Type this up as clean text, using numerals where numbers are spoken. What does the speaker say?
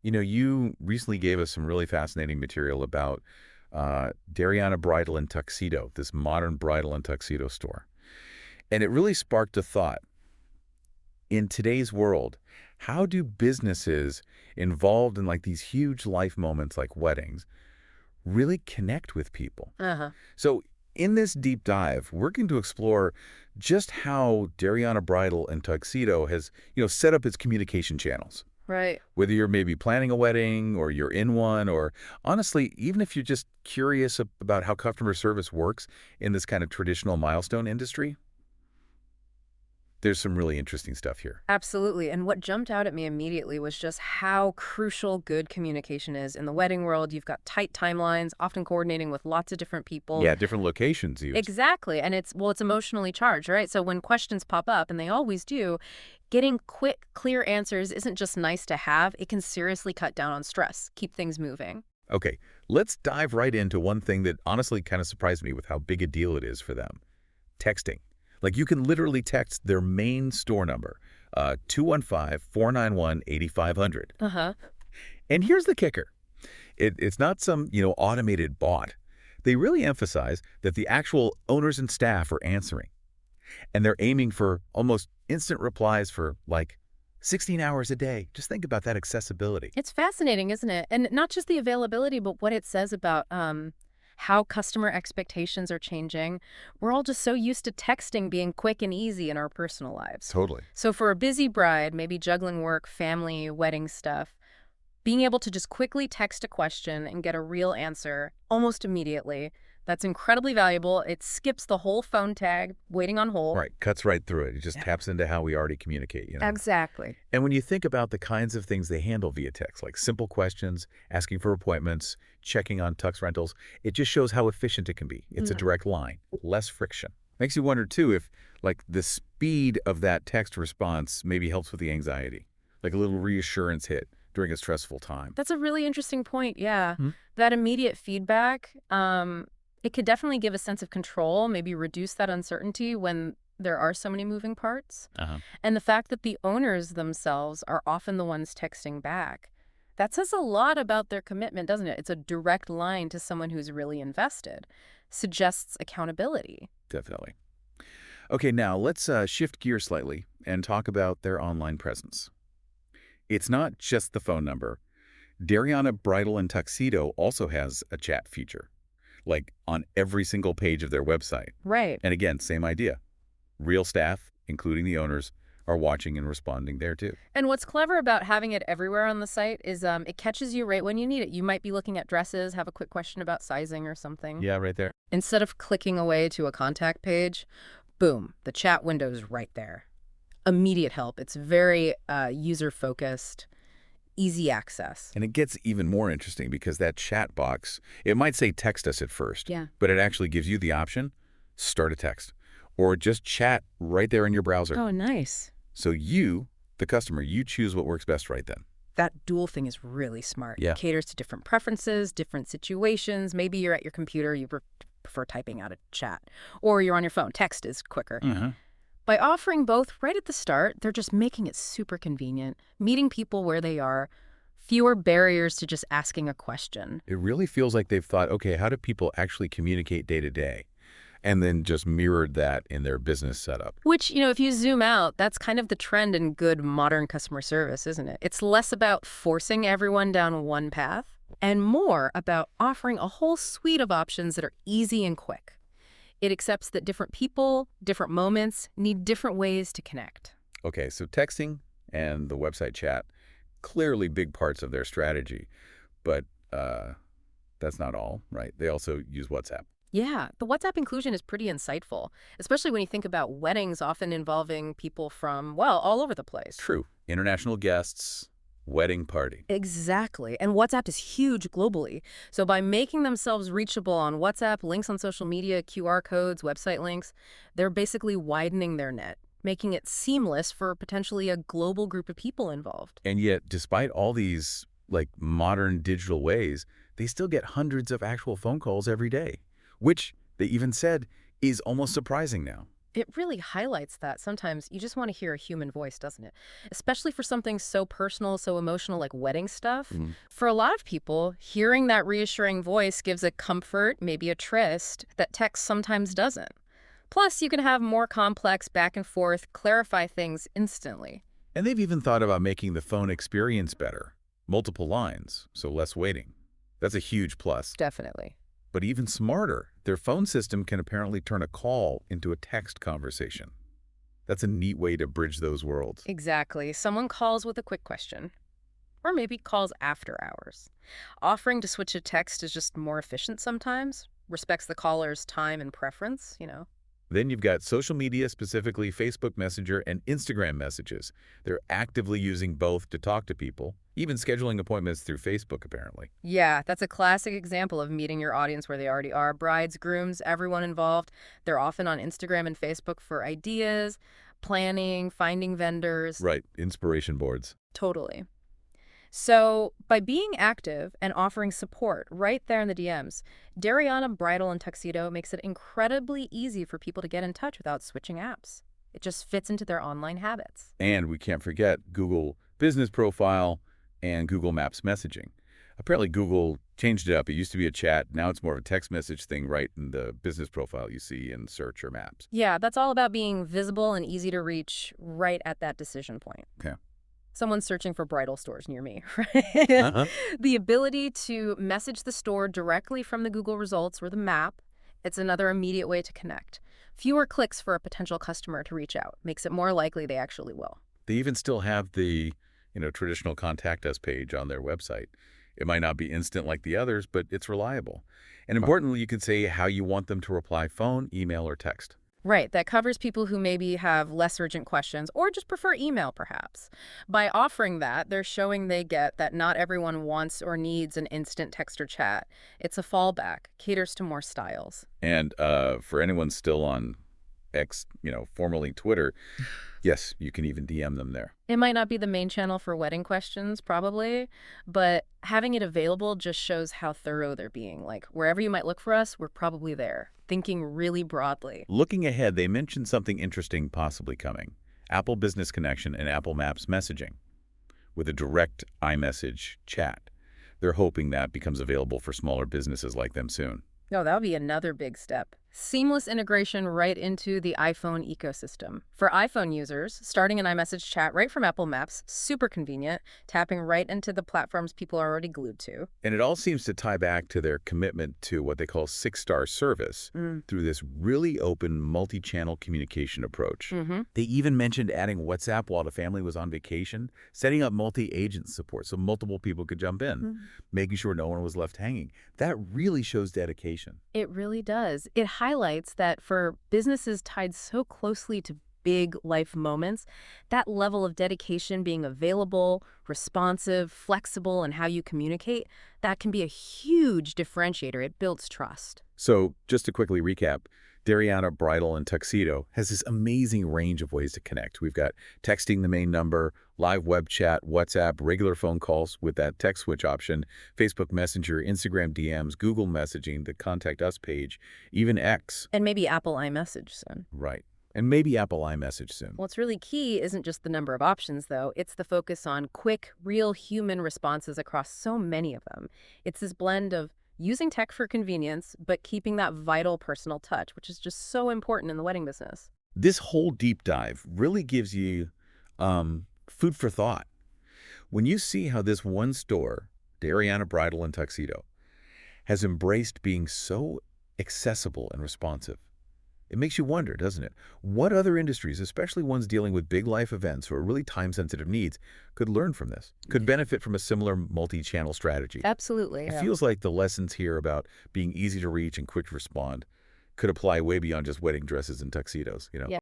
You recently gave us some really fascinating material about Darianna Bridal and Tuxedo, this modern bridal and tuxedo store. And it really sparked a thought. In today's world, how do businesses involved in like these huge life moments like weddings really connect with people? Uh-huh. So in this deep dive, we're going to explore just how Darianna Bridal and Tuxedo has, set up its communication channels. Right. Whether you're maybe planning a wedding or you're in one, or honestly, even if you're just curious about how customer service works in this kind of traditional milestone industry, there's some really interesting stuff here. Absolutely. And what jumped out at me immediately was just how crucial good communication is. In the wedding world, you've got tight timelines, often coordinating with lots of different people. Yeah, different locations even. Exactly. And it's emotionally charged, right? So when questions pop up, and they always do, getting quick, clear answers isn't just nice to have. It can seriously cut down on stress, keep things moving. Okay, let's dive right into one thing that honestly kind of surprised me with how big a deal it is for them. Texting. Like you can literally text their main store number, 215-491-8500. Uh-huh. And here's the kicker. It's not some, automated bot. They really emphasize that the actual owners and staff are answering. And they're aiming for almost instant replies for like 16 hours a day. Just think about that accessibility. It's fascinating, isn't it? And not just the availability, but what it says about how customer expectations are changing. We're all just so used to texting being quick and easy in our personal lives. Totally. So for a busy bride, maybe juggling work, family, wedding stuff, being able to just quickly text a question and get a real answer almost immediately, that's incredibly valuable. It skips the whole phone tag, waiting on hold. Right. Cuts right through it. It just Yeah. taps into how we already communicate. Exactly. And when you think about the kinds of things they handle via text, like simple questions, asking for appointments, checking on tux rentals, it just shows how efficient it can be. It's a direct line, less friction. Makes you wonder, too, if like the speed of that text response maybe helps with the anxiety, like a little reassurance hit during a stressful time. That's a really interesting point, yeah. Hmm? That immediate feedback, it could definitely give a sense of control, maybe reduce that uncertainty when there are so many moving parts. Uh-huh. And the fact that the owners themselves are often the ones texting back, that says a lot about their commitment, doesn't it? It's a direct line to someone who's really invested, suggests accountability. Definitely. Okay, now let's shift gears slightly and talk about their online presence. It's not just the phone number. Darianna Bridal and Tuxedo also has a chat feature, like on every single page of their website. Right. And again, same idea. Real staff, including the owners, are watching and responding there too. And what's clever about having it everywhere on the site is it catches you right when you need it. You might be looking at dresses, have a quick question about sizing or something. Yeah, right there. Instead of clicking away to a contact page, boom, the chat window's right there. Immediate help. It's very user-focused, easy access. And it gets even more interesting because that chat box, it might say text us at first, Yeah. but it actually gives you the option, start a text, or just chat right there in your browser. Oh, nice. So you, the customer, you choose what works best right then. That dual thing is really smart. Yeah. It caters to different preferences, different situations. Maybe you're at your computer, you prefer typing out a chat, or you're on your phone. Text is quicker. Uh-huh. By offering both right at the start, they're just making it super convenient, meeting people where they are, fewer barriers to just asking a question. It really feels like they've thought, okay, how do people actually communicate day to day? And then just mirrored that in their business setup. Which, if you zoom out, that's kind of the trend in good modern customer service, isn't it? It's less about forcing everyone down one path and more about offering a whole suite of options that are easy and quick. It accepts that different people, different moments, need different ways to connect. Okay, so texting and the website chat, clearly big parts of their strategy. But that's not all, right? They also use WhatsApp. Yeah, the WhatsApp inclusion is pretty insightful, especially when you think about weddings often involving people from, well, all over the place. True. International guests, wedding party. Exactly. And WhatsApp is huge globally. So by making themselves reachable on WhatsApp, links on social media, QR codes, website links, they're basically widening their net, making it seamless for potentially a global group of people involved. And yet, despite all these like modern digital ways, they still get hundreds of actual phone calls every day, which they even said is almost surprising now. It really highlights that sometimes you just want to hear a human voice, doesn't it? Especially for something so personal, so emotional like wedding stuff. Mm. For a lot of people, hearing that reassuring voice gives a comfort, maybe a tryst, that text sometimes doesn't. Plus, you can have more complex back and forth, clarify things instantly. And they've even thought about making the phone experience better. Multiple lines, so less waiting. That's a huge plus. Definitely. But even smarter, their phone system can apparently turn a call into a text conversation. That's a neat way to bridge those worlds. Exactly. Someone calls with a quick question. Or maybe calls after hours. Offering to switch to text is just more efficient sometimes, respects the caller's time and preference. Then you've got social media, specifically Facebook Messenger and Instagram messages. They're actively using both to talk to people, even scheduling appointments through Facebook, apparently. Yeah, that's a classic example of meeting your audience where they already are. Brides, grooms, everyone involved. They're often on Instagram and Facebook for ideas, planning, finding vendors. Right, inspiration boards. Totally. So, by being active and offering support right there in the DMs, Darianna Bridal and Tuxedo makes it incredibly easy for people to get in touch without switching apps. It just fits into their online habits. And we can't forget Google Business Profile and Google Maps messaging. Apparently, Google changed it up. It used to be a chat. Now it's more of a text message thing right in the business profile you see in search or maps. Yeah, that's all about being visible and easy to reach right at that decision point. Okay. Someone's searching for bridal stores near me, right? Uh-huh. The ability to message the store directly from the Google results or the map, it's another immediate way to connect. Fewer clicks for a potential customer to reach out. Makes it more likely they actually will. They even still have the, traditional contact us page on their website. It might not be instant like the others, but it's reliable. And importantly, you can say how you want them to reply: phone, email, or text. Right, that covers people who maybe have less urgent questions or just prefer email, perhaps. By offering that, they're showing they get that not everyone wants or needs an instant text or chat. It's a fallback, caters to more styles. And for anyone still on X, formerly Twitter, yes, you can even DM them there. It might not be the main channel for wedding questions, probably, but having it available just shows how thorough they're being. Like, wherever you might look for us, we're probably there, thinking really broadly. Looking ahead, they mentioned something interesting possibly coming: Apple Business Connection and Apple Maps messaging with a direct iMessage chat. They're hoping that becomes available for smaller businesses like them soon. No, that would be another big step. Seamless integration right into the iPhone ecosystem. For iPhone users, starting an iMessage chat right from Apple Maps, super convenient, tapping right into the platforms people are already glued to. And it all seems to tie back to their commitment to what they call 6-star service through this really open multi-channel communication approach. They even mentioned adding WhatsApp while the family was on vacation, setting up multi-agent support so multiple people could jump in, making sure no one was left hanging. That really shows dedication. It really does. It highlights that for businesses tied so closely to big life moments, that level of dedication, being available, responsive, flexible in how you communicate, that can be a huge differentiator. It builds trust. So just to quickly recap, Darianna Bridal and Tuxedo has this amazing range of ways to connect. We've got texting the main number, live web chat, WhatsApp, regular phone calls with that text switch option, Facebook Messenger, Instagram DMs, Google messaging, the Contact Us page, even X. And maybe Apple iMessage soon. Right. And maybe Apple iMessage soon. What's really key isn't just the number of options, though. It's the focus on quick, real human responses across so many of them. It's this blend of using tech for convenience, but keeping that vital personal touch, which is just so important in the wedding business. This whole deep dive really gives you food for thought. When you see how this one store, Darianna Bridal and Tuxedo, has embraced being so accessible and responsive, it makes you wonder, doesn't it? What other industries, especially ones dealing with big life events or really time-sensitive needs, could learn from this, could benefit from a similar multi-channel strategy? Absolutely. It feels like the lessons here about being easy to reach and quick to respond could apply way beyond just wedding dresses and tuxedos, Yeah.